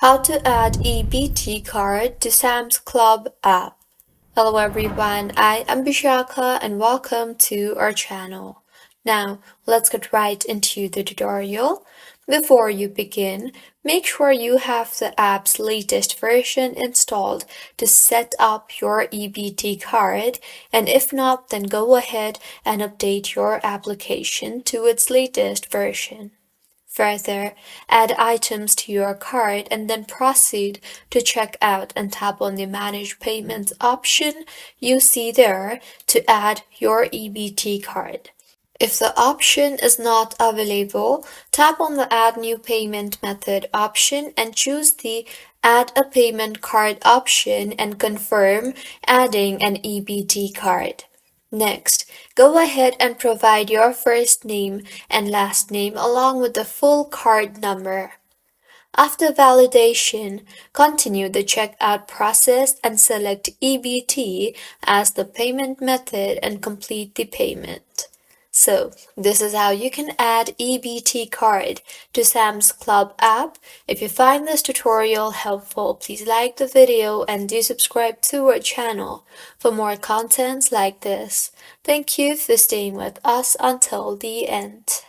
How to add EBT card to Sam's Club app. Hello everyone, I am Bishaka and welcome to our channel. Now, let's get right into the tutorial. Before you begin, make sure you have the app's latest version installed to set up your EBT card, and if not, then go ahead and update your application to its latest version. Further, add items to your card and then proceed to check out and tap on the Manage Payments option you see there to add your EBT card. If the option is not available, tap on the Add New Payment Method option and choose the Add a Payment Card option and confirm adding an EBT card. Next, go ahead and provide your first name and last name along with the full card number. After validation, continue the checkout process and select EBT as the payment method and complete the payment. So, this is how you can add EBT card to Sam's Club app. If you find this tutorial helpful, please like the video and do subscribe to our channel for more contents like this. Thank you for staying with us until the end.